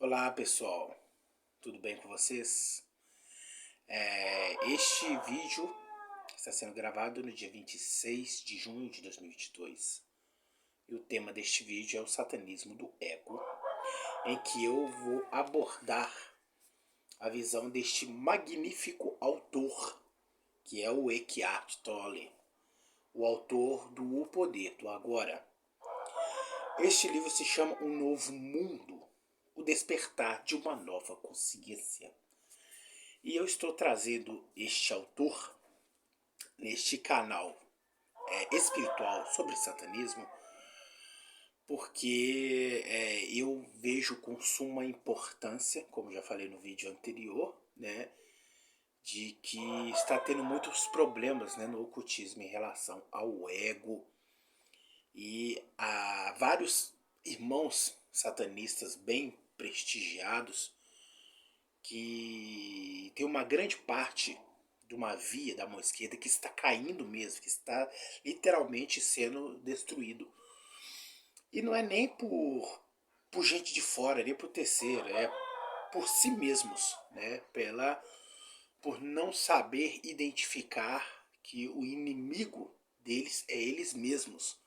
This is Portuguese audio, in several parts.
Olá pessoal, tudo bem com vocês? Este vídeo está sendo gravado no dia 26 de junho de 2022 e o tema deste vídeo é o satanismo do ego, em que eu vou abordar a visão deste magnífico autor, que é o Eckhart Tolle, o autor do O Poder do Agora. Este livro se chama Um Novo Mundo, o Despertar de uma Nova Consciência. E eu estou trazendo este autor neste canal espiritual sobre satanismo porque eu vejo com suma importância, como já falei no vídeo anterior, né, de que está tendo muitos problemas, né, no ocultismo em relação ao ego, e há vários irmãos satanistas bem prestigiados que tem uma grande parte de uma via da mão esquerda que está caindo mesmo, que está literalmente sendo destruído. E não é nem por gente de fora, nem por terceiro, é por si mesmos, né? Por não saber identificar que o inimigo deles é eles mesmos,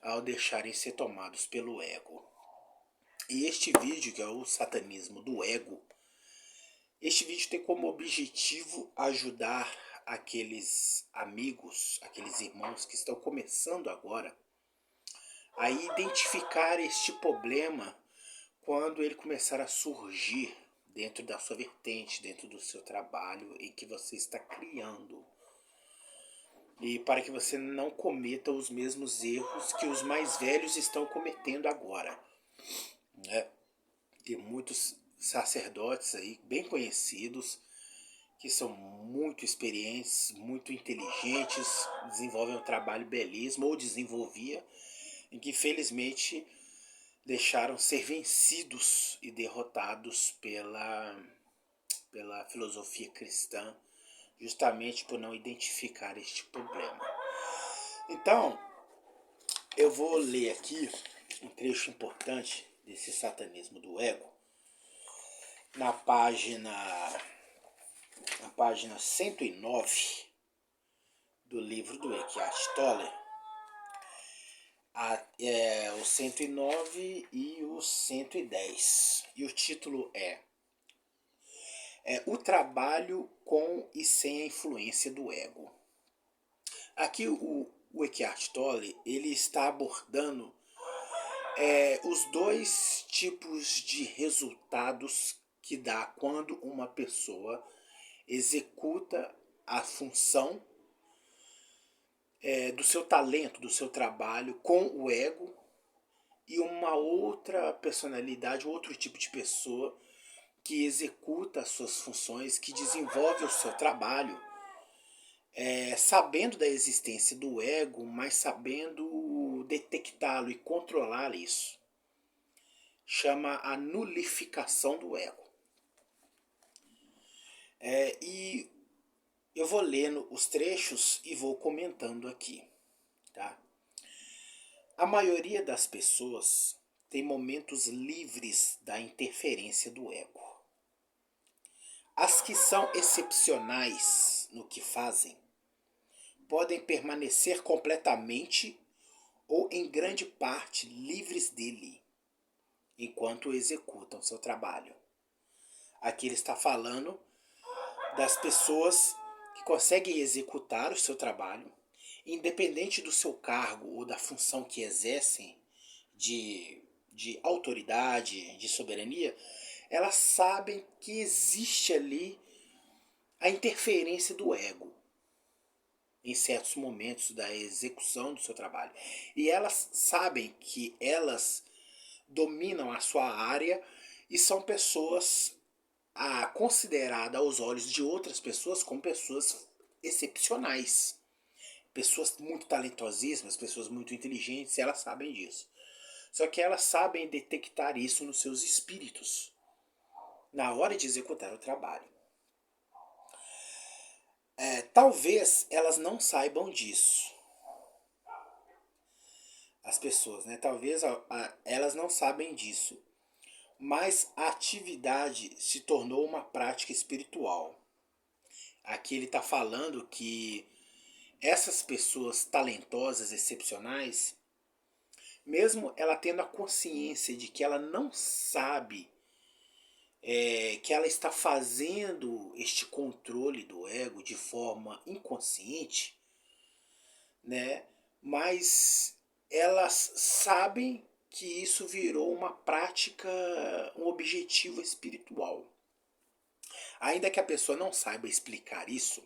ao deixarem ser tomados pelo ego. E este vídeo, que é o satanismo do ego, este vídeo tem como objetivo ajudar aqueles amigos, aqueles irmãos que estão começando agora a identificar este problema quando ele começar a surgir dentro da sua vertente, dentro do seu trabalho em que você está criando. E para que você não cometa os mesmos erros que os mais velhos estão cometendo agora, né? Tem muitos sacerdotes aí bem conhecidos que são muito experientes, muito inteligentes, desenvolvem um trabalho belíssimo, ou desenvolvia, em que infelizmente deixaram ser vencidos e derrotados pela filosofia cristã, justamente por não identificar este problema. Então, eu vou ler aqui um trecho importante desse satanismo do ego, na página 109 do livro do Eckhart Tolle, o 109 e o 110. E o título é O Trabalho com e sem a Influência do Ego. Aqui o Eckhart Tolle ele está abordando os dois tipos de resultados que dá quando uma pessoa executa a função do seu talento, do seu trabalho com o ego, e uma outra personalidade, outro tipo de pessoa que executa as suas funções, que desenvolve o seu trabalho, sabendo da existência do ego, mas sabendo detectá-lo e controlar isso. Chama a nulificação do ego. E eu vou lendo os trechos e vou comentando aqui, tá? A maioria das pessoas tem momentos livres da interferência do ego. As que são excepcionais no que fazem podem permanecer completamente ou em grande parte livres dele, enquanto executam seu trabalho. Aqui ele está falando das pessoas que conseguem executar o seu trabalho, independente do seu cargo ou da função que exercem de autoridade, de soberania. Elas sabem que existe ali a interferência do ego em certos momentos da execução do seu trabalho. E elas sabem que elas dominam a sua área e são pessoas consideradas aos olhos de outras pessoas como pessoas excepcionais. Pessoas muito talentosíssimas, pessoas muito inteligentes, elas sabem disso. Só que elas sabem detectar isso nos seus espíritos na hora de executar o trabalho. Talvez elas não saibam disso. As pessoas, né? Talvez elas não sabem disso. mais a atividade se tornou uma prática espiritual. Aqui ele está falando que essas pessoas talentosas, excepcionais, mesmo ela tendo a consciência de que ela não sabe que ela está fazendo este controle do ego de forma inconsciente, né? Mas elas sabem que isso virou uma prática, um objetivo espiritual. Ainda que a pessoa não saiba explicar isso,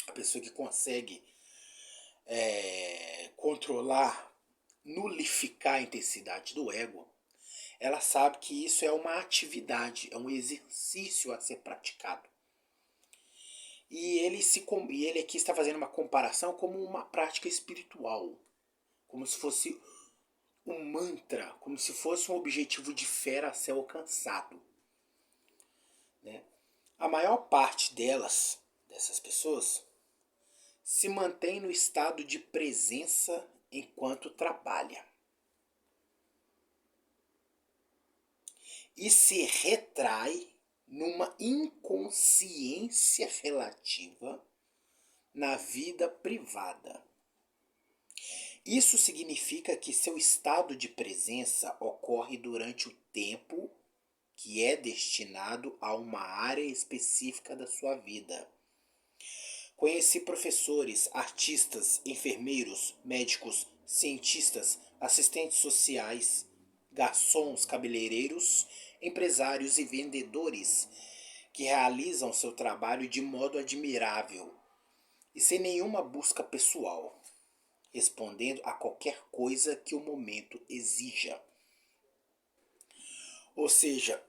a pessoa que consegue controlar, nulificar a intensidade do ego, ela sabe que isso é uma atividade, é um exercício a ser praticado. E ele aqui está fazendo uma comparação como uma prática espiritual, como se fosse um mantra, como se fosse um objetivo de fé a ser alcançado. Né? A maior parte dessas pessoas, se mantém no estado de presença enquanto trabalha. E se retrai numa inconsciência relativa na vida privada. Isso significa que seu estado de presença ocorre durante o tempo que é destinado a uma área específica da sua vida. Conheci professores, artistas, enfermeiros, médicos, cientistas, assistentes sociais, garçons, cabeleireiros, empresários e vendedores que realizam seu trabalho de modo admirável e sem nenhuma busca pessoal, respondendo a qualquer coisa que o momento exija. Ou seja,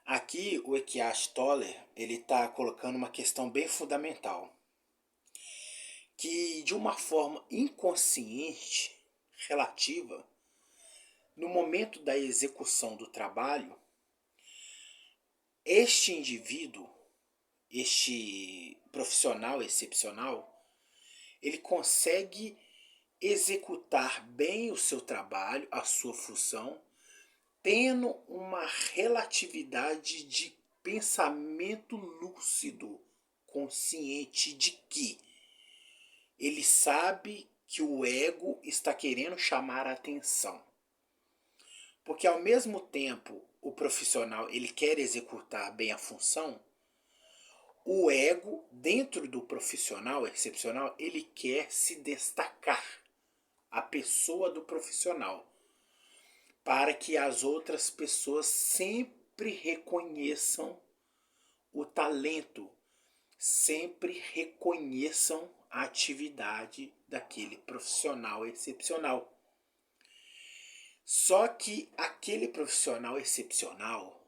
aqui o Eckhart Tolle ele está colocando uma questão bem fundamental, que de uma forma inconsciente, relativa, no momento da execução do trabalho, este indivíduo, este profissional excepcional, ele consegue executar bem o seu trabalho, a sua função, tendo uma relatividade de pensamento lúcido, consciente de que ele sabe que o ego está querendo chamar a atenção. Porque ao mesmo tempo o profissional ele quer executar bem a função, o ego dentro do profissional excepcional ele quer se destacar, a pessoa do profissional, para que as outras pessoas sempre reconheçam o talento, sempre reconheçam a atividade daquele profissional excepcional. Só que aquele profissional excepcional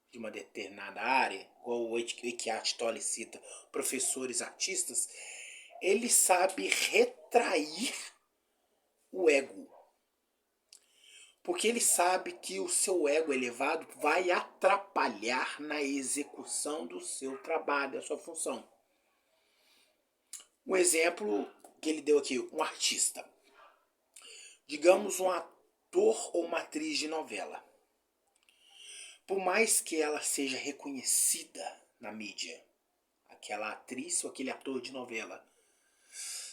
de uma determinada área, igual o Eckhart Tolle cita, professores, artistas, ele sabe retrair o ego. Porque ele sabe que o seu ego elevado vai atrapalhar na execução do seu trabalho, da sua função. Um exemplo que ele deu aqui, um artista. Digamos um ator ou uma atriz de novela. Por mais que ela seja reconhecida na mídia, aquela atriz ou aquele ator de novela,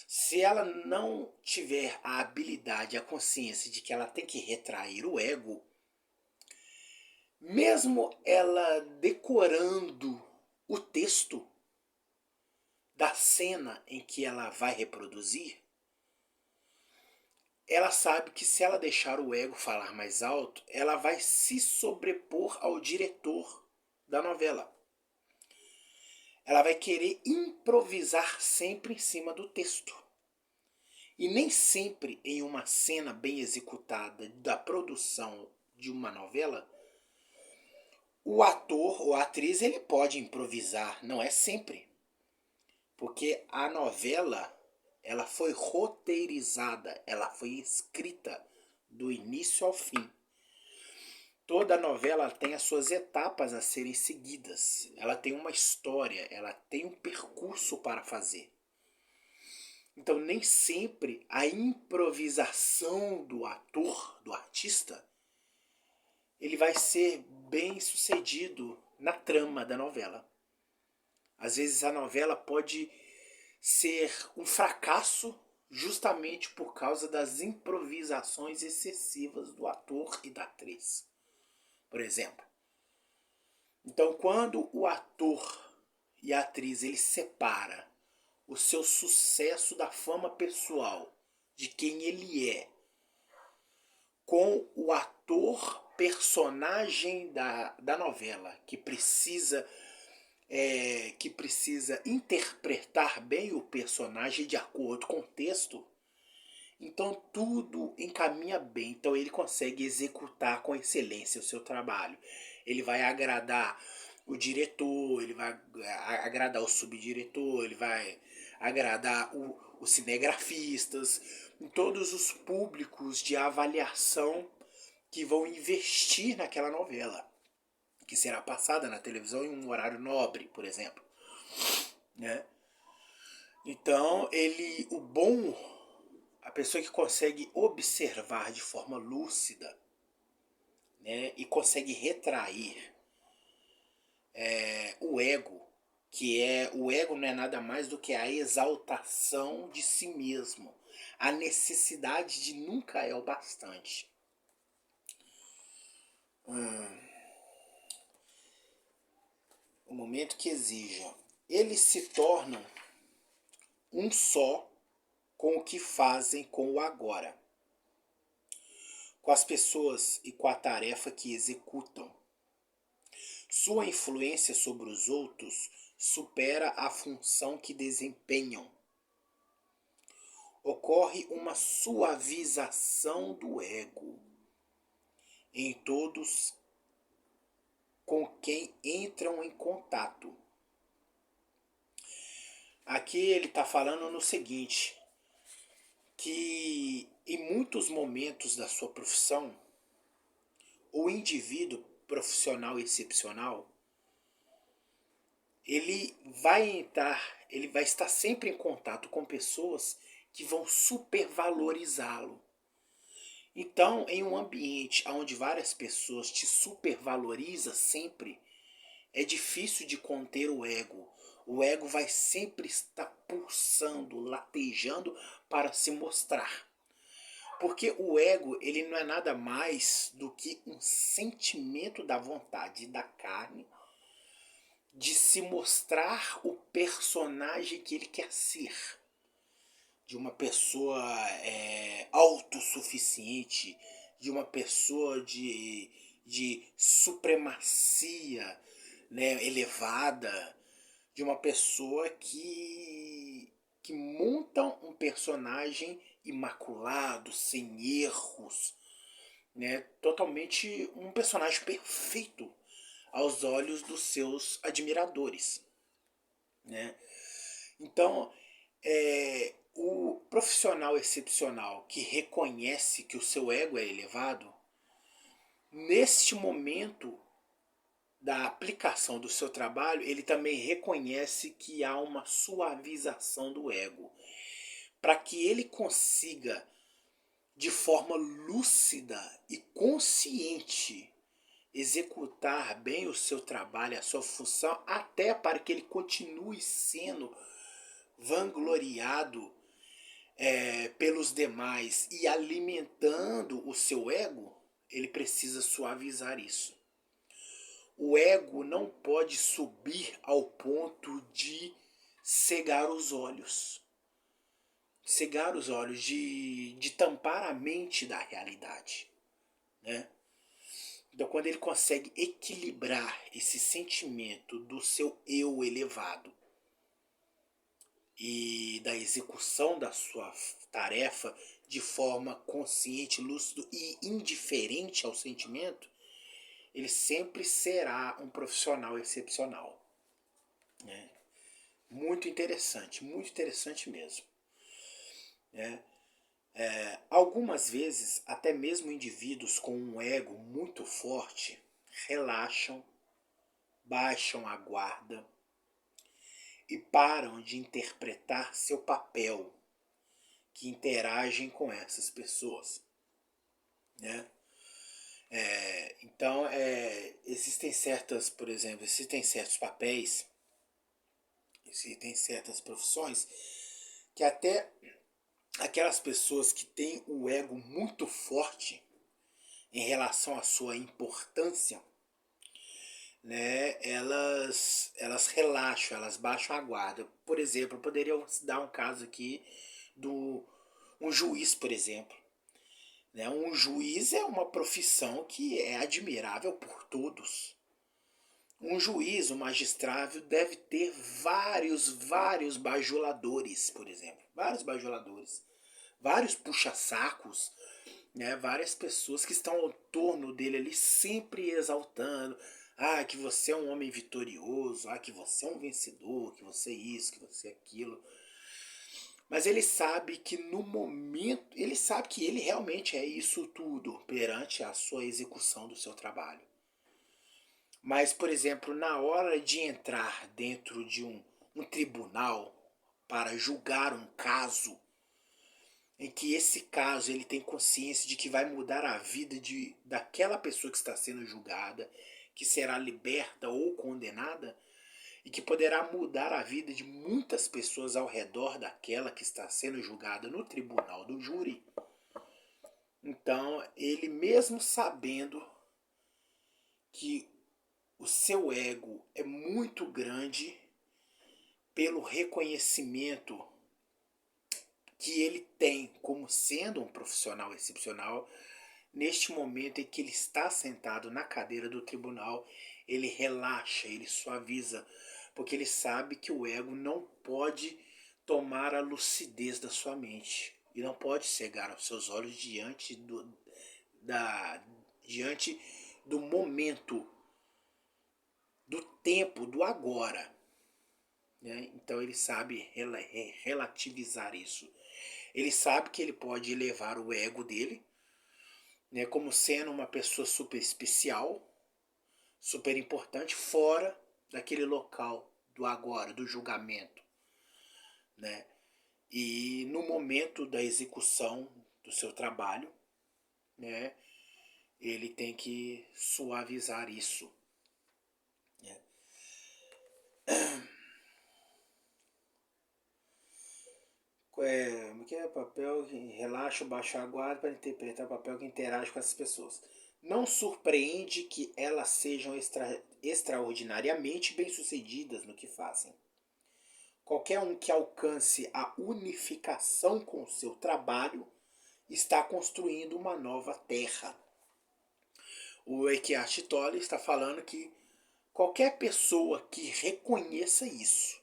se ela não tiver a habilidade, a consciência de que ela tem que retrair o ego, mesmo ela decorando o texto da cena em que ela vai reproduzir, ela sabe que se ela deixar o ego falar mais alto, ela vai se sobrepor ao diretor da novela. Ela vai querer improvisar sempre em cima do texto. E nem sempre em uma cena bem executada da produção de uma novela, o ator ou a atriz ele pode improvisar, não é sempre. Porque a novela ela foi roteirizada, ela foi escrita do início ao fim. Toda novela tem as suas etapas a serem seguidas. Ela tem uma história, ela tem um percurso para fazer. Então nem sempre a improvisação do ator, do artista, ele vai ser bem sucedido na trama da novela. Às vezes a novela pode ser um fracasso justamente por causa das improvisações excessivas do ator e da atriz, por exemplo. Então, quando o ator e a atriz ele separa o seu sucesso da fama pessoal, de quem ele é, com o ator personagem da novela, que precisa interpretar bem o personagem de acordo com o texto, então tudo encaminha bem. Então ele consegue executar com excelência o seu trabalho. Ele vai agradar o diretor, ele vai agradar o subdiretor, ele vai agradar os cinegrafistas, todos os públicos de avaliação que vão investir naquela novela, que será passada na televisão em um horário nobre, por exemplo, né? Então, a pessoa que consegue observar de forma lúcida, né, e consegue retrair o ego, o ego não é nada mais do que a exaltação de si mesmo, a necessidade de nunca é o bastante. O momento que exijam, eles se tornam um só com o que fazem com o agora, com as pessoas e com a tarefa que executam. Sua influência sobre os outros supera a função que desempenham. Ocorre uma suavização do ego em todos com quem entram em contato. Aqui ele está falando no seguinte, que em muitos momentos da sua profissão, o indivíduo profissional excepcional, ele vai estar sempre em contato com pessoas que vão supervalorizá-lo. Então, em um ambiente onde várias pessoas te supervalorizam sempre, é difícil de conter o ego. O ego vai sempre estar pulsando, latejando para se mostrar. Porque o ego, ele não é nada mais do que um sentimento da vontade da carne de se mostrar o personagem que ele quer ser. De uma pessoa autossuficiente, de uma pessoa de supremacia, né, elevada, de uma pessoa que monta um personagem imaculado, sem erros, né, totalmente um personagem perfeito aos olhos dos seus admiradores, né? Então, o profissional excepcional que reconhece que o seu ego é elevado, neste momento da aplicação do seu trabalho, ele também reconhece que há uma suavização do ego, para que ele consiga, de forma lúcida e consciente, executar bem o seu trabalho, a sua função, até para que ele continue sendo vangloriado pelos demais e alimentando o seu ego, ele precisa suavizar isso. O ego não pode subir ao ponto de cegar os olhos. Cegar os olhos, de tampar a mente da realidade, né? Então, quando ele consegue equilibrar esse sentimento do seu eu elevado e da execução da sua tarefa de forma consciente, lúcido e indiferente ao sentimento, ele sempre será um profissional excepcional, né? Muito interessante mesmo, né? Algumas vezes, até mesmo indivíduos com um ego muito forte relaxam, baixam a guarda e param de interpretar seu papel, que interagem com essas pessoas, né? Então, existem certas, por exemplo, existem certos papéis, existem certas profissões que até aquelas pessoas que têm o ego muito forte em relação à sua importância, né, elas relaxam, elas baixam a guarda. Por exemplo, eu poderia dar um caso aqui do um juiz, por exemplo. Né? Um juiz é uma profissão que é admirável por todos. Um juiz, um magistrado, deve ter vários bajuladores, por exemplo. Vários bajuladores. Vários puxa-sacos, né? Várias pessoas que estão ao torno dele ali, sempre exaltando. Ah, que você é um homem vitorioso. Ah, que você é um vencedor. Que você é isso, que você é aquilo. Mas ele sabe que no momento, ele sabe que ele realmente é isso tudo perante a sua execução do seu trabalho. Mas, por exemplo, na hora de entrar dentro de um tribunal para julgar um caso, em que esse caso ele tem consciência de que vai mudar a vida daquela pessoa que está sendo julgada, que será liberta ou condenada, e que poderá mudar a vida de muitas pessoas ao redor daquela que está sendo julgada no tribunal do júri. Então, ele mesmo sabendo que o seu ego é muito grande pelo reconhecimento que ele tem como sendo um profissional excepcional, neste momento em que ele está sentado na cadeira do tribunal, ele relaxa, ele suaviza, porque ele sabe que o ego não pode tomar a lucidez da sua mente e não pode cegar os seus olhos diante do momento, do tempo, do agora. Né? Então ele sabe relativizar isso. Ele sabe que ele pode elevar o ego dele, né, como sendo uma pessoa super especial, super importante, fora daquele local do agora, do julgamento. Né? E no momento da execução do seu trabalho, né, ele tem que suavizar isso. Né? Que é papel que relaxa, baixa a guarda para interpretar o papel que interage com essas pessoas. Não surpreende que elas sejam extraordinariamente bem-sucedidas no que fazem. Qualquer um que alcance a unificação com o seu trabalho está construindo uma nova terra. O Eckhart Tolle está falando que qualquer pessoa que reconheça isso,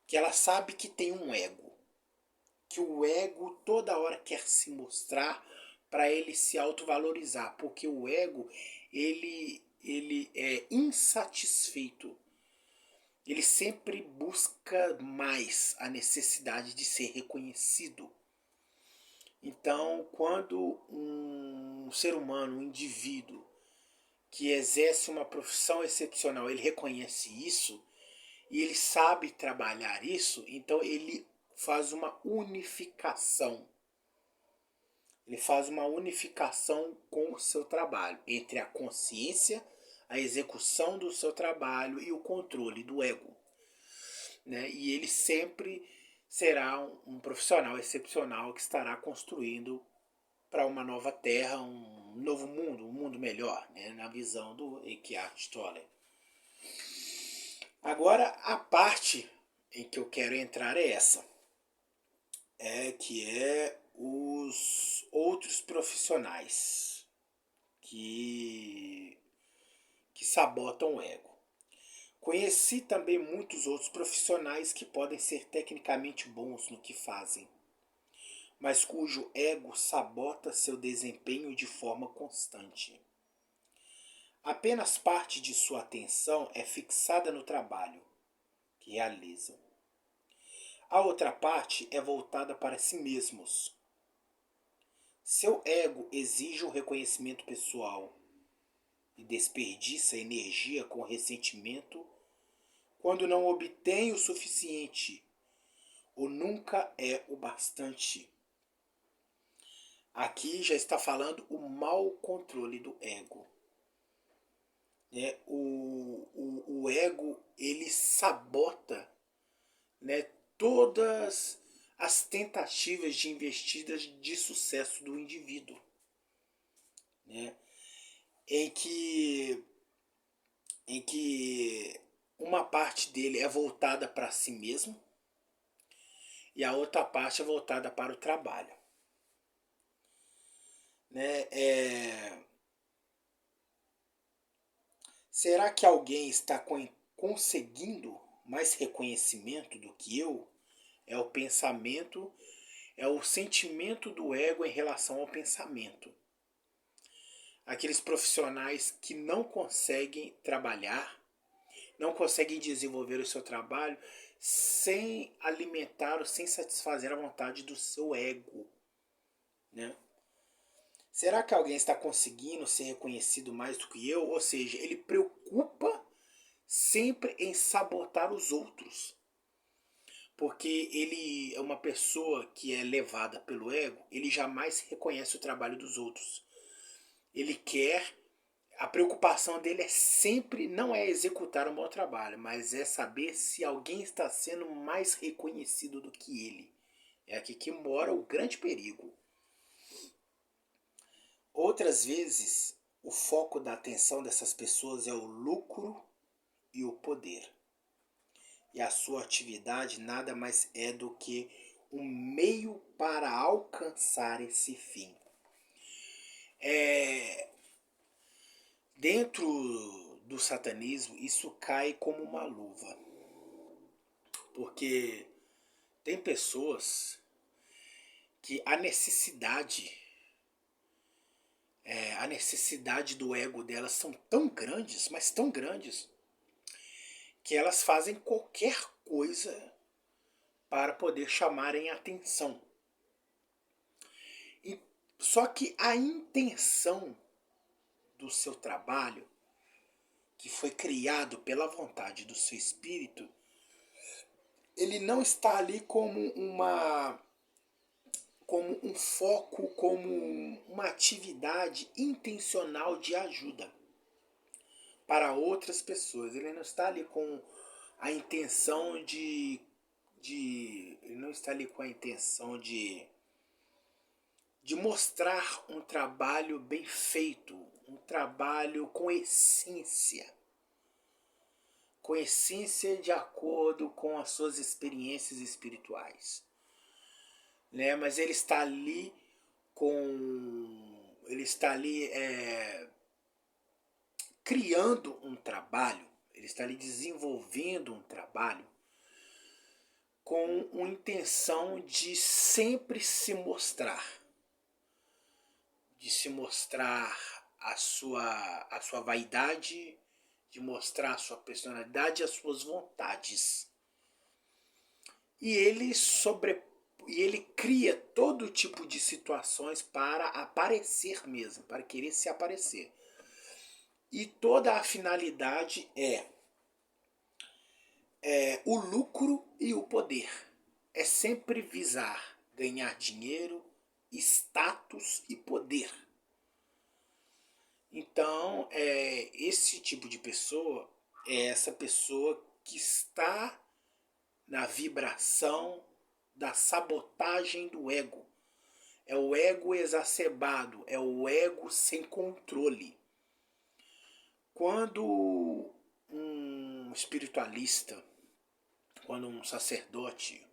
que ela sabe que tem um ego, que o ego toda hora quer se mostrar para ele se autovalorizar, porque o ego ele é insatisfeito. Ele sempre busca mais a necessidade de ser reconhecido. Então, quando um ser humano, um indivíduo que exerce uma profissão excepcional, ele reconhece isso e ele sabe trabalhar isso, então ele faz uma unificação. Ele faz uma unificação com o seu trabalho, entre a consciência, a execução do seu trabalho e o controle do ego. Né? E ele sempre será um profissional excepcional que estará construindo para uma nova terra, um novo mundo, um mundo melhor, né? Na visão do Eckhart Tolle. Agora, a parte em que eu quero entrar é essa, que é os outros profissionais que sabotam o ego. Conheci também muitos outros profissionais que podem ser tecnicamente bons no que fazem, mas cujo ego sabota seu desempenho de forma constante. Apenas parte de sua atenção é fixada no trabalho que realizam. A outra parte é voltada para si mesmos. Seu ego exige um reconhecimento pessoal e desperdiça energia com ressentimento quando não obtém o suficiente ou nunca é o bastante. Aqui já está falando o mau controle do ego. né? O ego, ele sabota, né, todas as tentativas de investidas de sucesso do indivíduo, né? em que, em que uma parte dele é voltada para si mesmo e a outra parte é voltada para o trabalho, né? Será que alguém está conseguindo mais reconhecimento do que eu? É o pensamento, é o sentimento do ego em relação ao pensamento. Aqueles profissionais que não conseguem trabalhar, não conseguem desenvolver o seu trabalho sem alimentar ou sem satisfazer a vontade do seu ego, né? Será que alguém está conseguindo ser reconhecido mais do que eu? Ou seja, ele preocupa sempre em sabotar os outros. Porque ele é uma pessoa que é levada pelo ego, ele jamais reconhece o trabalho dos outros. Ele quer, a preocupação dele é sempre, não é executar um bom trabalho, mas é saber se alguém está sendo mais reconhecido do que ele. É aqui que mora o grande perigo. Outras vezes, o foco da atenção dessas pessoas é o lucro e o poder. E a sua atividade nada mais é do que um meio para alcançar esse fim. Dentro do satanismo, isso cai como uma luva. Porque tem pessoas que a necessidade do ego delas são tão grandes, mas tão grandes, que elas fazem qualquer coisa para poder chamarem atenção. E, só que a intenção do seu trabalho, que foi criado pela vontade do seu espírito, ele não está ali como um foco, como uma atividade intencional de ajuda para outras pessoas. Ele não está ali com a intenção ele não está ali com a intenção de mostrar um trabalho bem feito, um trabalho com essência de acordo com as suas experiências espirituais, né? Mas ele está ali criando um trabalho, ele está ali desenvolvendo um trabalho com uma intenção de sempre se mostrar, a sua vaidade, de mostrar a sua personalidade e as suas vontades. E ele cria todo tipo de situações para aparecer mesmo, para querer se aparecer. E toda a finalidade é o lucro e o poder. É sempre visar ganhar dinheiro, status e poder. Então, esse tipo de pessoa é essa pessoa que está na vibração da sabotagem do ego. É o ego exacerbado, é o ego sem controle. Quando um espiritualista, quando um sacerdote,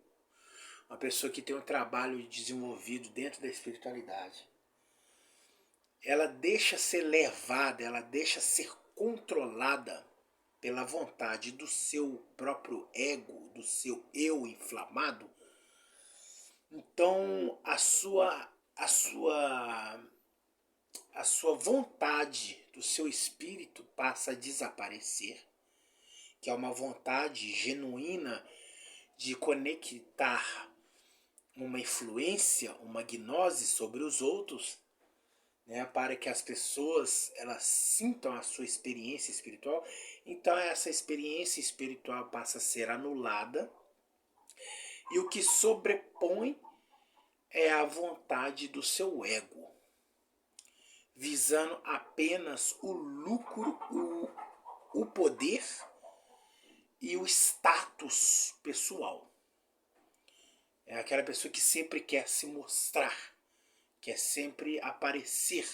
uma pessoa que tem um trabalho desenvolvido dentro da espiritualidade, ela deixa ser levada, ela deixa ser controlada pela vontade do seu próprio ego, do seu eu inflamado, então a sua vontade do seu espírito passa a desaparecer, que é uma vontade genuína de conectar uma influência, uma gnose sobre os outros, né, para que as pessoas elas sintam a sua experiência espiritual. Então essa experiência espiritual passa a ser anulada e o que sobrepõe é a vontade do seu ego. visando apenas o lucro, o poder e o status pessoal. É aquela pessoa que sempre quer se mostrar, quer sempre aparecer.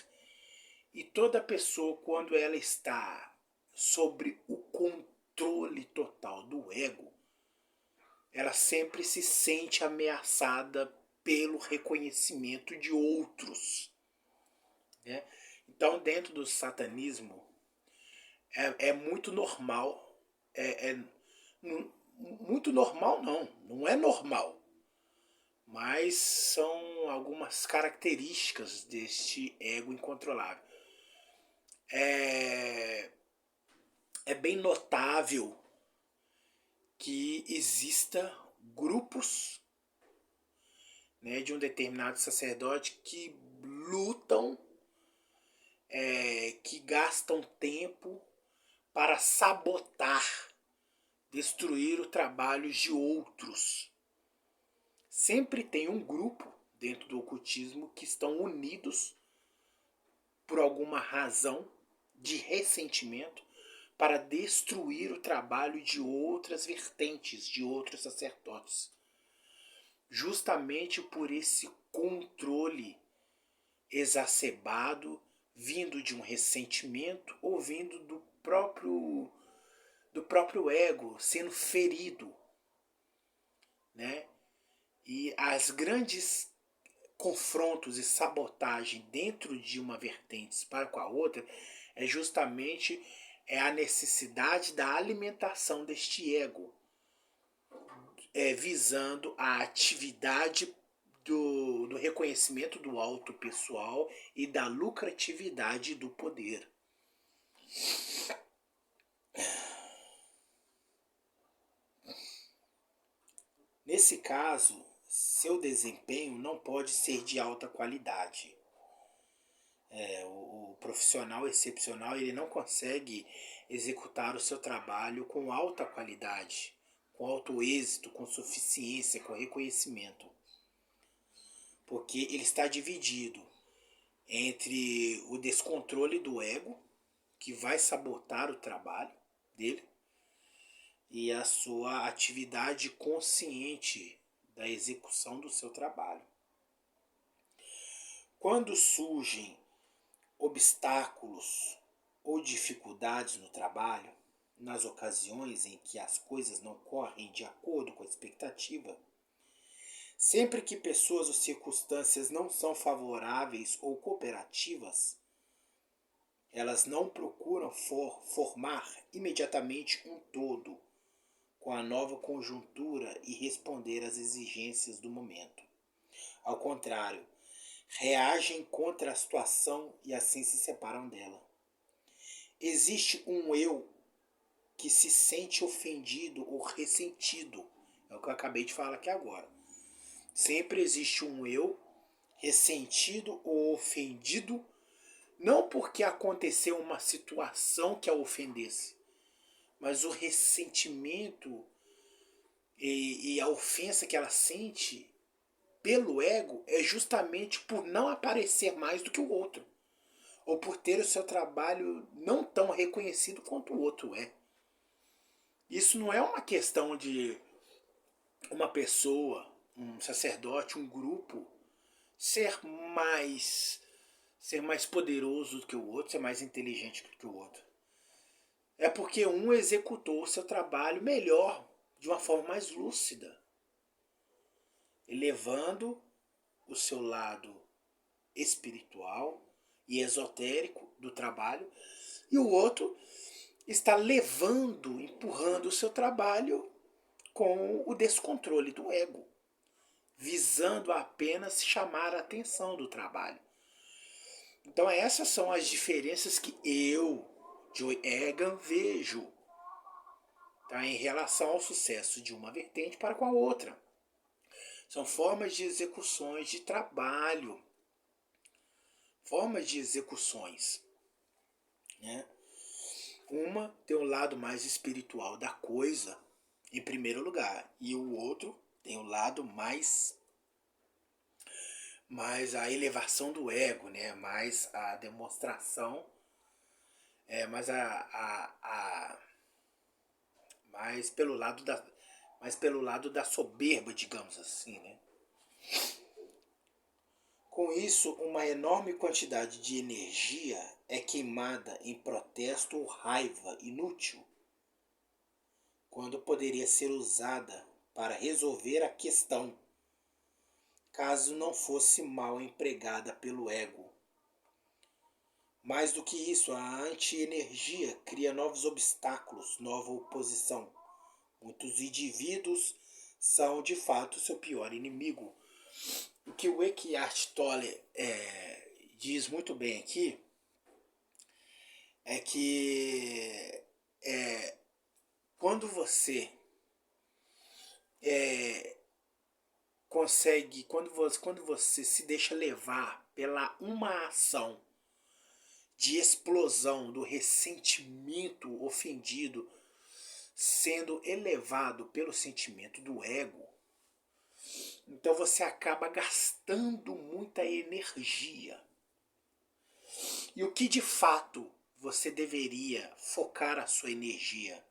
E toda pessoa, quando ela está sobre o controle total do ego, ela sempre se sente ameaçada pelo reconhecimento de outros, né? Então, dentro do satanismo, é muito normal, muito normal não é normal, mas são algumas características deste ego incontrolável. É bem notável que exista grupos, né, de um determinado sacerdote que lutam, que gastam tempo para sabotar, destruir o trabalho de outros. Sempre tem um grupo dentro do ocultismo que estão unidos por alguma razão de ressentimento para destruir o trabalho de outras vertentes, de outros sacerdotes. Justamente por esse controle exacerbado, vindo de um ressentimento ou vindo do próprio ego sendo ferido, né? E as grandes confrontos e sabotagem dentro de uma vertente para com a outra é justamente a necessidade da alimentação deste ego, visando a atividade do reconhecimento do alto pessoal e da lucratividade do poder. Nesse caso, seu desempenho não pode ser de alta qualidade. O profissional excepcional ele não consegue executar o seu trabalho com alta qualidade, com alto êxito, com suficiência, com reconhecimento. Porque ele está dividido entre o descontrole do ego, que vai sabotar o trabalho dele, e a sua atividade consciente da execução do seu trabalho. Quando surgem obstáculos ou dificuldades no trabalho, nas ocasiões em que as coisas não correm de acordo com a expectativa, sempre que pessoas ou circunstâncias não são favoráveis ou cooperativas, elas não procuram formar imediatamente um todo com a nova conjuntura e responder às exigências do momento. Ao contrário, reagem contra a situação e assim se separam dela. Existe um eu que se sente ofendido ou ressentido. É o que eu acabei de falar aqui agora. Sempre existe um eu ressentido ou ofendido, não porque aconteceu uma situação que a ofendesse, mas o ressentimento e a ofensa que ela sente pelo ego é justamente por não aparecer mais do que o outro, ou por ter o seu trabalho não tão reconhecido quanto o outro é. Isso não é uma questão de uma pessoa, um sacerdote, um grupo ser mais poderoso do que o outro, ser mais inteligente do que o outro. É porque um executou o seu trabalho melhor, de uma forma mais lúcida, elevando o seu lado espiritual e esotérico do trabalho, e o outro está levando, empurrando o seu trabalho com o descontrole do ego, visando apenas chamar a atenção do trabalho. Então essas são as diferenças que eu, Joey Egan, vejo, tá, em relação ao sucesso de uma vertente para com a outra. São formas de execuções de trabalho, formas de execuções, né? Uma tem o lado mais espiritual da coisa, em primeiro lugar, e o outro tem o lado mais mais a elevação do ego, né? Mais a demonstração, mais mais pelo lado da mais pelo lado da soberba, digamos assim, né? Com isso, uma enorme quantidade de energia é queimada em protesto ou raiva inútil, quando poderia ser usada para resolver a questão, caso não fosse mal empregada pelo ego. Mais do que isso, a anti-energia cria novos obstáculos, nova oposição. Muitos indivíduos são de fato seu pior inimigo. O que o Eckhart Tolle diz muito bem aqui é que quando você consegue, quando você se deixa levar pela uma ação de explosão do ressentimento ofendido, sendo elevado pelo sentimento do ego, então você acaba gastando muita energia. E o que de fato você deveria focar a sua energia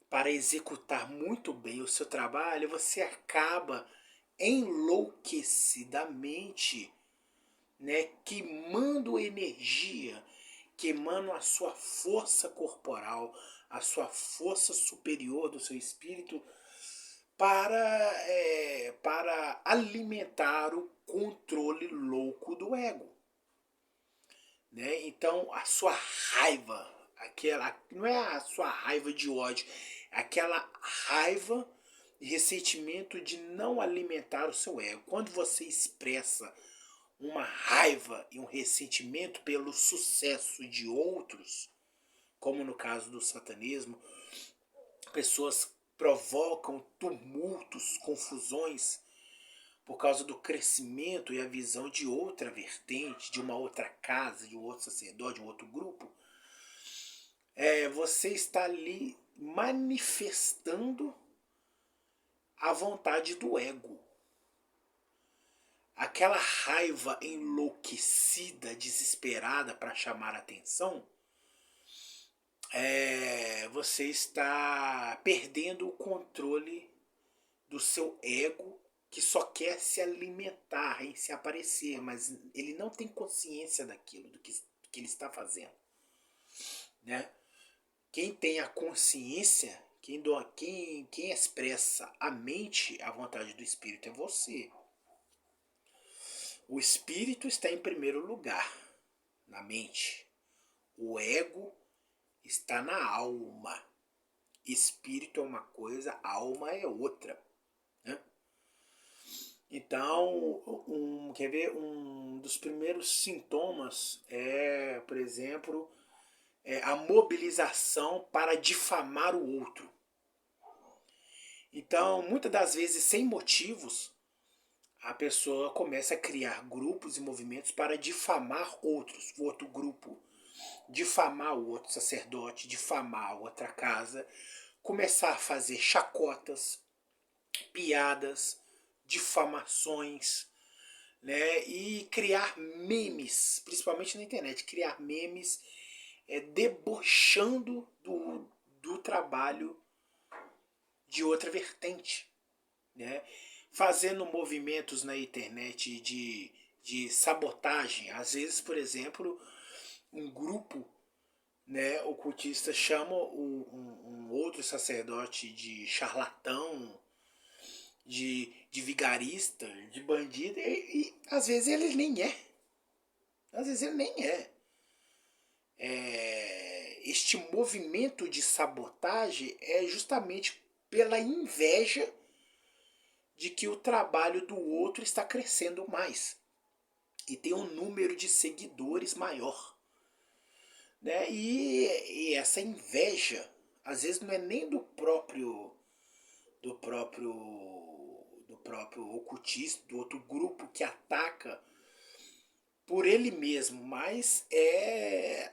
para executar muito bem o seu trabalho, você acaba enlouquecidamente, né, queimando energia, queimando a sua força corporal, a sua força superior do seu espírito para alimentar o controle louco do ego, né? Então a sua raiva, aquela não é a sua raiva de ódio, é aquela raiva e ressentimento de não alimentar o seu ego. Quando você expressa uma raiva e um ressentimento pelo sucesso de outros, como no caso do satanismo, pessoas provocam tumultos, confusões por causa do crescimento e a visão de outra vertente, de uma outra casa, de um outro sacerdote, de um outro grupo. Você está ali manifestando a vontade do ego. Aquela raiva enlouquecida, desesperada para chamar a atenção, você está perdendo o controle do seu ego, que só quer se alimentar e se aparecer, mas ele não tem consciência daquilo, do que ele está fazendo, né? Quem tem a consciência, quem expressa a mente, a vontade do espírito é você. O espírito está em primeiro lugar, na mente. O ego está na alma. Espírito é uma coisa, alma é outra, né? Então, quer ver? Um dos primeiros sintomas é, por exemplo, a mobilização para difamar o outro. Então, muitas das vezes, sem motivos, a pessoa começa a criar grupos e movimentos para difamar outros, o outro grupo, difamar o outro sacerdote, difamar a outra casa, começar a fazer chacotas, piadas, difamações, né? E criar memes, principalmente na internet, criar memes debochando do trabalho de outra vertente, né? Fazendo movimentos na internet de sabotagem. Às vezes, por exemplo, um grupo, né, ocultista chama um outro sacerdote de charlatão, de vigarista, de bandido, e às vezes ele nem é. Às vezes ele nem é. Este movimento de sabotagem é justamente pela inveja de que o trabalho do outro está crescendo mais e tem um número de seguidores maior, né? E essa inveja às vezes não é nem do próprio ocultista, do outro grupo que ataca por ele mesmo, mas é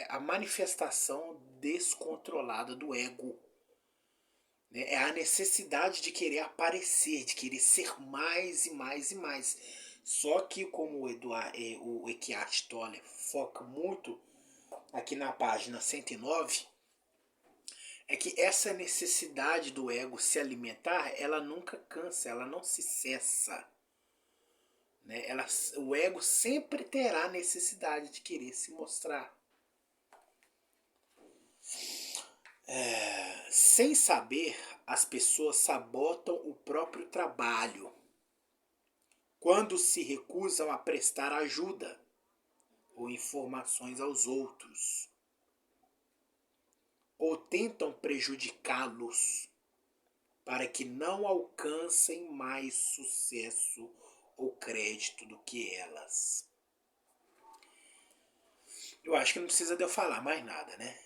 a manifestação descontrolada do ego, né? É a necessidade de querer aparecer, de querer ser mais e mais e mais, Só que como o Eckhart Tolle foca muito aqui na página 109, é que essa necessidade do ego se alimentar, ela nunca cansa, ela não se cessa. Né? O ego sempre terá necessidade de querer se mostrar. Sem saber, as pessoas sabotam o próprio trabalho quando se recusam a prestar ajuda ou informações aos outros, ou tentam prejudicá-los para que não alcancem mais sucesso ou crédito do que elas. Eu acho que não precisa de eu falar mais nada, né?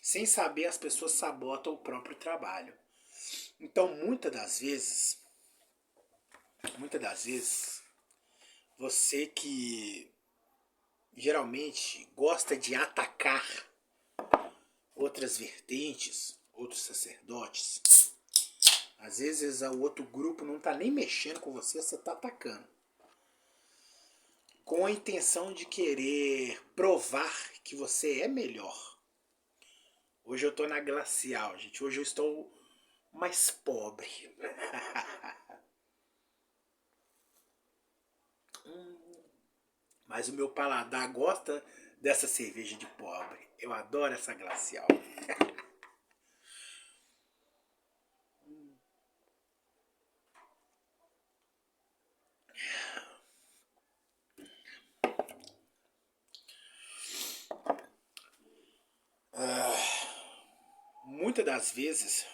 Sem saber, as pessoas sabotam o próprio trabalho. Então, muitas das vezes, você que geralmente gosta de atacar outras vertentes, outros sacerdotes, às vezes o outro grupo não está nem mexendo com você, você está atacando. Com a intenção de querer provar que você é melhor. Hoje eu estou na glacial, gente. Hoje eu estou mais pobre. Mas o meu paladar gosta dessa cerveja de pobre. Eu adoro essa glacial. Muitas das vezes,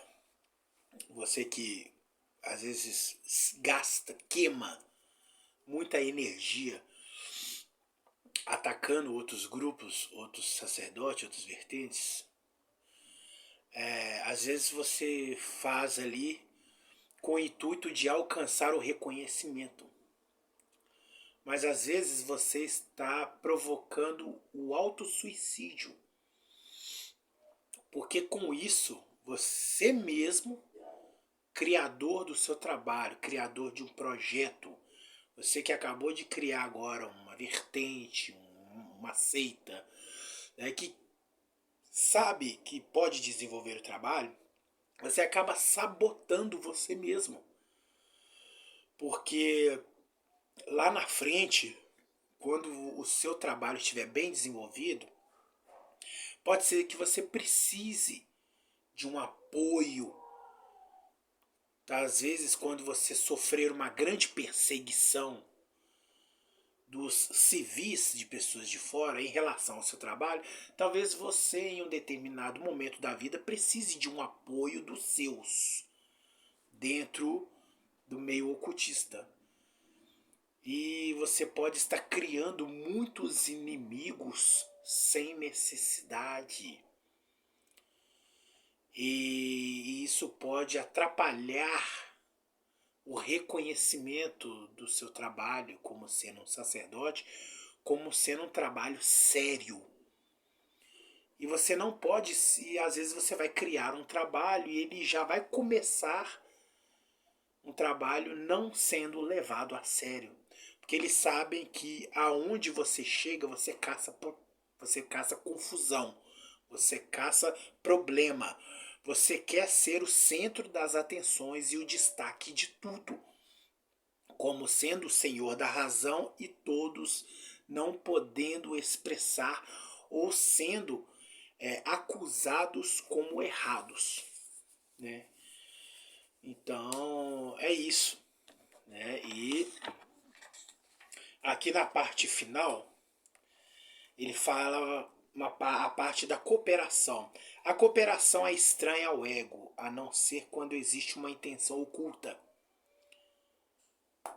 você que às vezes queima muita energia atacando outros grupos, outros sacerdotes, outras vertentes, às vezes você faz ali com o intuito de alcançar o reconhecimento. Mas às vezes você está provocando o autossuicídio. Porque com isso, você mesmo, criador do seu trabalho, criador de um projeto, você que acabou de criar agora uma vertente, uma seita, né, que sabe que pode desenvolver o trabalho, você acaba sabotando você mesmo. Porque lá na frente, quando o seu trabalho estiver bem desenvolvido, pode ser que você precise de um apoio. Às vezes, quando você sofrer uma grande perseguição dos civis, de pessoas de fora, em relação ao seu trabalho, talvez você, em um determinado momento da vida, precise de um apoio dos seus, dentro do meio ocultista. E você pode estar criando muitos inimigos sem necessidade. E isso pode atrapalhar o reconhecimento do seu trabalho como sendo um sacerdote, como sendo um trabalho sério. E você não pode, e às vezes você vai criar um trabalho e ele já vai começar um trabalho não sendo levado a sério. Porque eles sabem que aonde você chega, você caça confusão, você caça problema. Você quer ser o centro das atenções e o destaque de tudo, como sendo o senhor da razão e todos não podendo expressar ou sendo acusados como errados, né? Então é isso, né? E aqui na parte final ele fala a parte da cooperação. A cooperação é estranha ao ego, a não ser quando existe uma intenção oculta.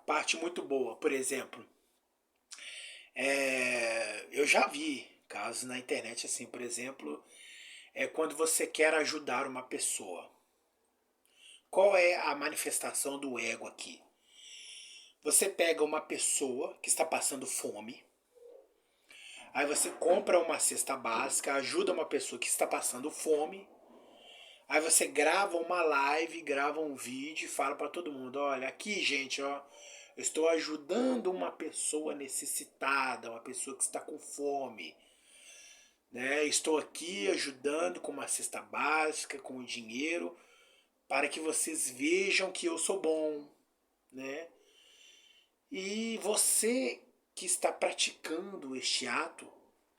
Parte muito boa, por exemplo, eu já vi casos na internet assim, por exemplo, quando você quer ajudar uma pessoa. Qual é a manifestação do ego aqui? Você pega uma pessoa que está passando fome, aí você compra uma cesta básica, ajuda uma pessoa que está passando fome, aí você grava uma live, grava um vídeo e fala para todo mundo, olha, aqui gente, ó, Eu estou ajudando uma pessoa necessitada, uma pessoa que está com fome, né? Estou aqui ajudando com uma cesta básica, com o dinheiro, para que vocês vejam que eu sou bom, né? E você que está praticando este ato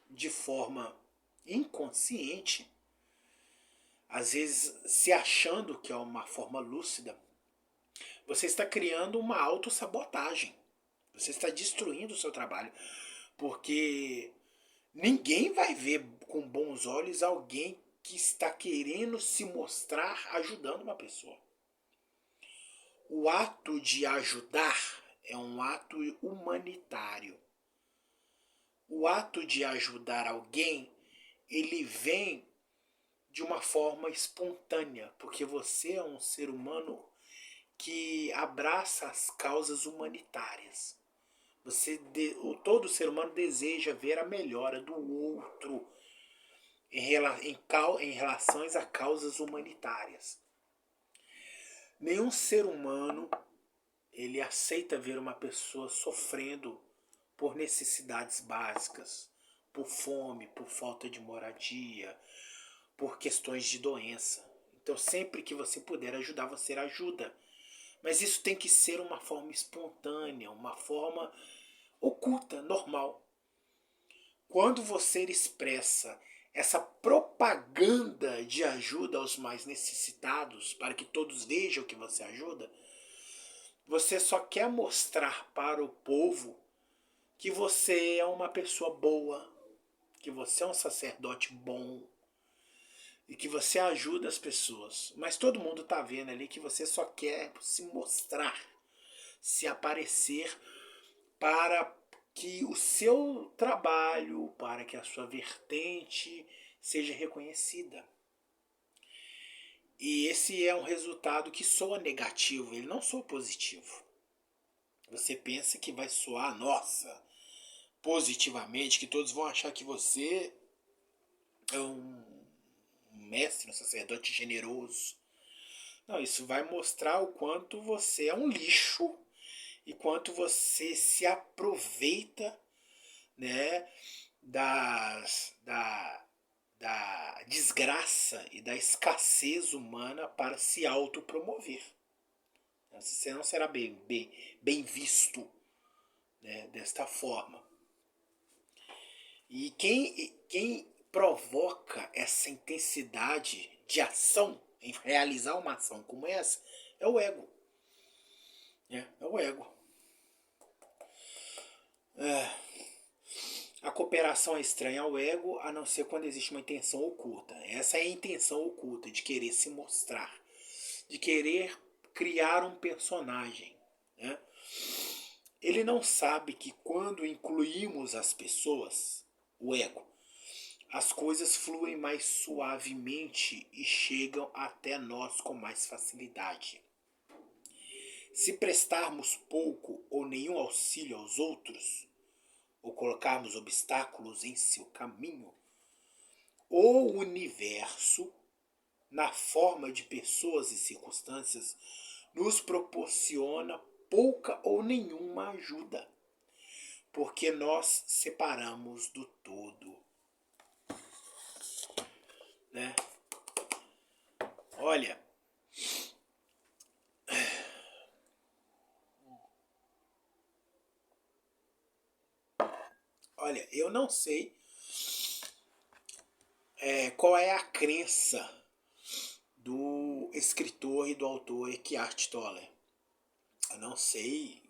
de forma inconsciente, às vezes se achando que é uma forma lúcida, você está criando uma autossabotagem. Você está destruindo o seu trabalho. Porque ninguém vai ver com bons olhos alguém que está querendo se mostrar ajudando uma pessoa. O ato de ajudar é um ato humanitário. O ato de ajudar alguém, ele vem de uma forma espontânea, porque você é um ser humano que abraça as causas humanitárias. Todo ser humano deseja ver a melhora do outro em relações a causas humanitárias. Nenhum ser humano ele aceita ver uma pessoa sofrendo por necessidades básicas, por fome, por falta de moradia, por questões de doença. Então sempre que você puder ajudar, você ajuda. Mas isso tem que ser uma forma espontânea, uma forma oculta, normal. Quando você expressa essa propaganda de ajuda aos mais necessitados, para que todos vejam que você ajuda, você só quer mostrar para o povo que você é uma pessoa boa, que você é um sacerdote bom e que você ajuda as pessoas. Mas todo mundo está vendo ali que você só quer se mostrar, se aparecer para que o seu trabalho, para que a sua vertente seja reconhecida. E esse é um resultado que soa negativo, ele não soa positivo. Você pensa que vai soar, nossa, positivamente, que todos vão achar que você é um mestre, um sacerdote generoso. Não, isso vai mostrar o quanto você é um lixo e quanto você se aproveita, né, da desgraça e da escassez humana para se autopromover. Você não será bem visto, né, desta forma. E quem provoca essa intensidade de ação, em realizar uma ação como essa, é o ego. É o ego. A cooperação é estranha ao ego, a não ser quando existe uma intenção oculta. Essa é a intenção oculta, de querer se mostrar, de querer criar um personagem, né? Ele não sabe que quando incluímos as pessoas, o ego, as coisas fluem mais suavemente e chegam até nós com mais facilidade. Se prestarmos pouco ou nenhum auxílio aos outros, ou colocarmos obstáculos em seu caminho, o universo, na forma de pessoas e circunstâncias, nos proporciona pouca ou nenhuma ajuda, porque nós separamos do todo, né? Olha, eu não sei qual é a crença do escritor e do autor Eckhart Tolle. Eu não sei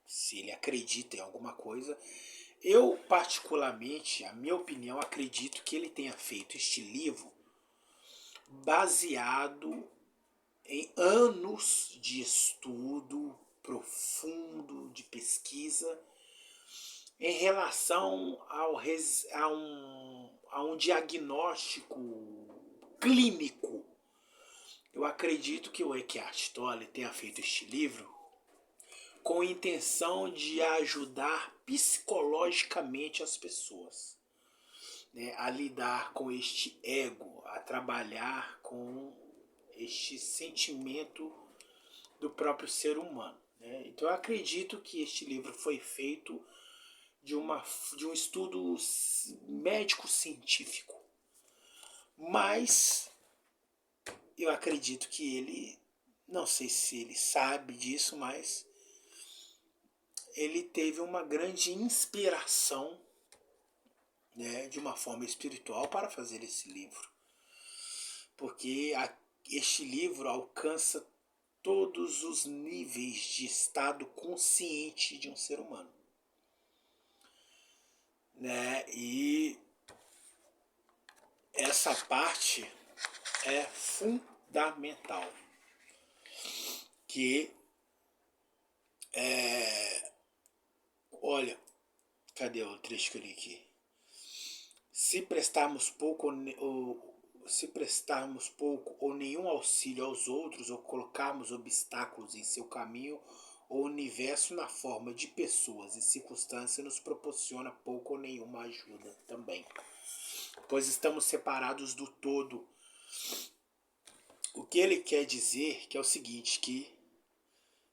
se ele acredita em alguma coisa. Eu, particularmente, a minha opinião, acredito que ele tenha feito este livro baseado em anos de estudo profundo, de pesquisa, em relação a um diagnóstico clínico. Eu acredito que o Eckhart Tolle tenha feito este livro com a intenção de ajudar psicologicamente as pessoas, né, a lidar com este ego, a trabalhar com este sentimento do próprio ser humano. né? Então eu acredito que este livro foi feito de um estudo médico-científico. Mas eu acredito que ele, não sei se ele sabe disso, mas ele teve uma grande inspiração, né, de uma forma espiritual para fazer esse livro. Porque este livro alcança todos os níveis de estado consciente de um ser humano, né? E essa parte é fundamental, que olha, cadê o trecho que eu li aqui? Se prestarmos pouco ou nenhum auxílio aos outros, ou colocarmos obstáculos em seu caminho, o universo na forma de pessoas e circunstâncias nos proporciona pouco ou nenhuma ajuda também, pois estamos separados do todo. O que ele quer dizer que é o seguinte,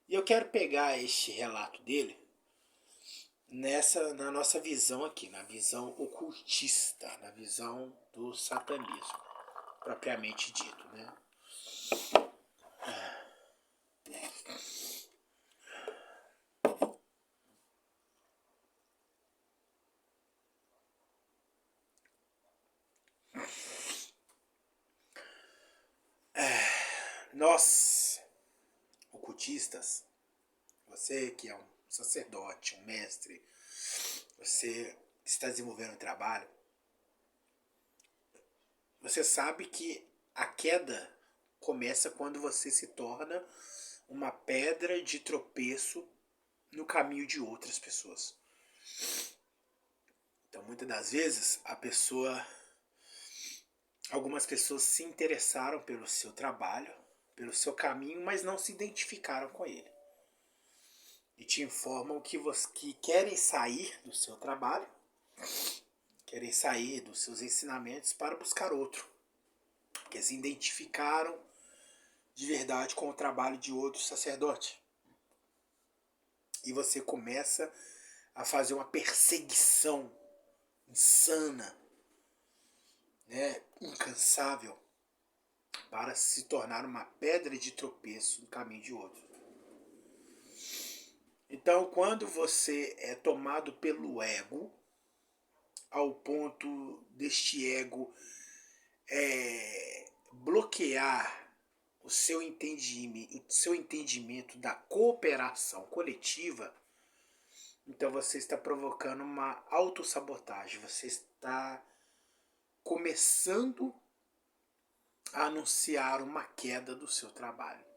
e eu quero pegar este relato dele na nossa visão aqui, na visão ocultista, na visão do satanismo, propriamente dito, né? Nós, ocultistas, você que é um sacerdote, um mestre, você que está desenvolvendo um trabalho, você sabe que a queda começa quando você se torna uma pedra de tropeço no caminho de outras pessoas. Então, muitas das vezes, algumas pessoas se interessaram pelo seu trabalho, pelo seu caminho, mas não se identificaram com ele. E te informam que querem sair do seu trabalho, querem sair dos seus ensinamentos para buscar outro, porque se identificaram de verdade com o trabalho de outro sacerdote. E você começa a fazer uma perseguição insana, né, incansável, para se tornar uma pedra de tropeço no caminho de outro. Então, quando você é tomado pelo ego, ao ponto deste ego bloquear o seu entendimento da cooperação coletiva, então você está provocando uma autossabotagem, você está começando a anunciar uma queda do seu trabalho.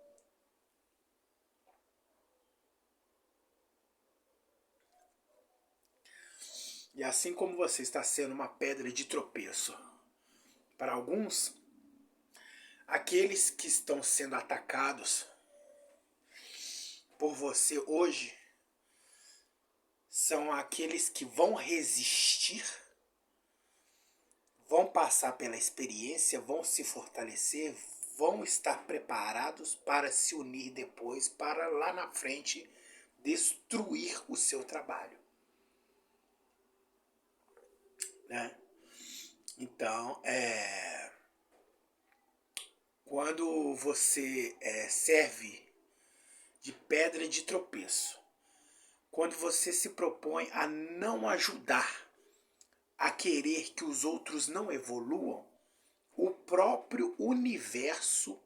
E assim como você está sendo uma pedra de tropeço para alguns, aqueles que estão sendo atacados por você hoje são aqueles que vão resistir, vão passar pela experiência, vão se fortalecer, vão estar preparados para se unir depois, para lá na frente destruir o seu trabalho, né? Então, quando você serve de pedra de tropeço, quando você se propõe a não ajudar, a querer que os outros não evoluam, o próprio universo,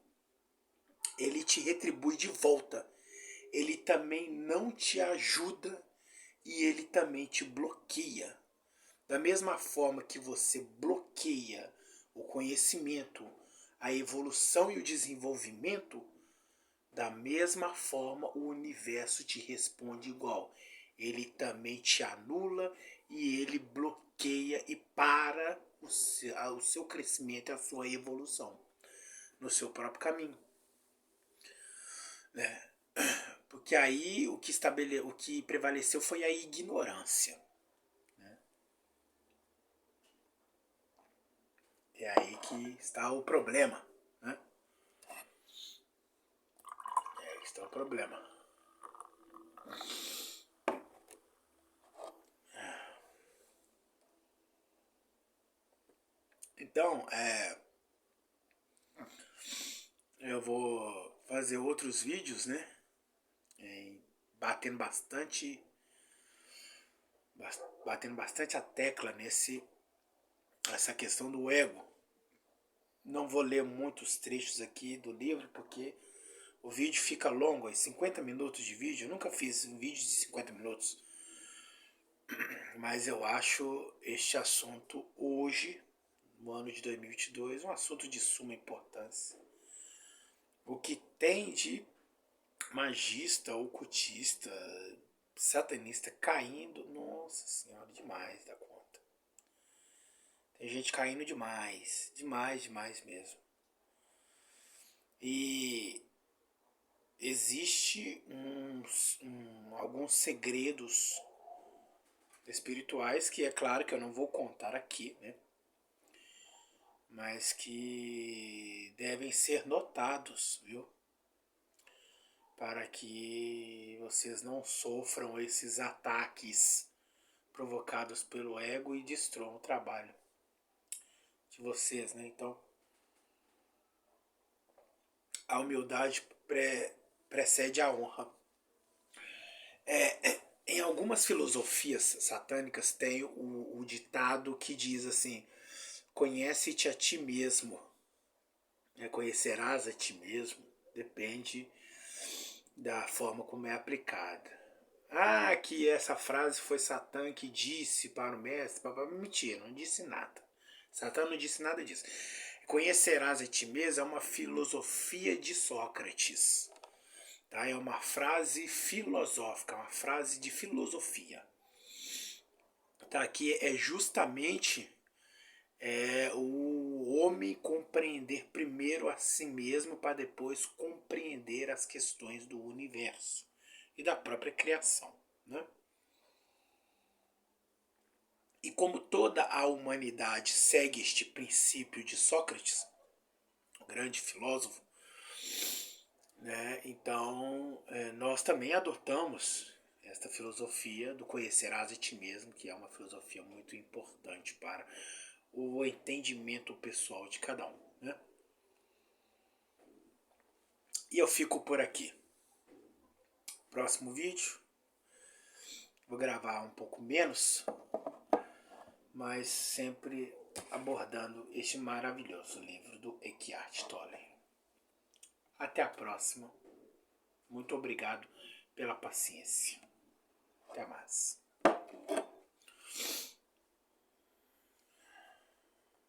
ele te retribui de volta. Ele também não te ajuda e ele também te bloqueia. Da mesma forma que você bloqueia o conhecimento, a evolução e o desenvolvimento, da mesma forma o universo te responde igual. Ele também te anula e ele bloqueia e para o seu crescimento e a sua evolução no seu próprio caminho, né? Porque aí o que prevaleceu foi a ignorância, né? É aí que está o problema, né? É aí que está o problema. Então, eu vou fazer outros vídeos, né? Batendo bastante, batendo bastante a tecla essa questão do ego. Não vou ler muitos trechos aqui do livro, porque o vídeo fica longo, 50 minutos de vídeo. Eu nunca fiz um vídeo de 50 minutos. Mas eu acho este assunto hoje, no ano de 2022, um assunto de suma importância. O que tem de magista, ocultista, satanista caindo, nossa senhora, demais da conta. Tem gente caindo demais, demais, demais mesmo. E existe alguns segredos espirituais que é claro que eu não vou contar aqui, né? Mas que devem ser notados, viu? Para que vocês não sofram esses ataques provocados pelo ego e destruam o trabalho de vocês, né? Então, a humildade precede a honra. Em algumas filosofias satânicas tem o ditado que diz assim: conhece-te a ti mesmo. Conhecerás a ti mesmo. Depende da forma como é aplicada. Ah, que essa frase foi Satã que disse para o mestre. Mentira, não disse nada. Satã não disse nada disso. Conhecerás a ti mesmo é uma filosofia de Sócrates. Tá? É uma frase filosófica, uma frase de filosofia. Tá? Que é justamente o homem compreender primeiro a si mesmo para depois compreender as questões do universo e da própria criação, né? E como toda a humanidade segue este princípio de Sócrates, o grande filósofo, né? Então nós também adotamos esta filosofia do conhecerás a ti mesmo, que é uma filosofia muito importante para o entendimento pessoal de cada um, né? E eu fico por aqui. Próximo vídeo, vou gravar um pouco menos, mas sempre abordando este maravilhoso livro do Eckhart Tolle. Até a próxima. Muito obrigado pela paciência. Até mais.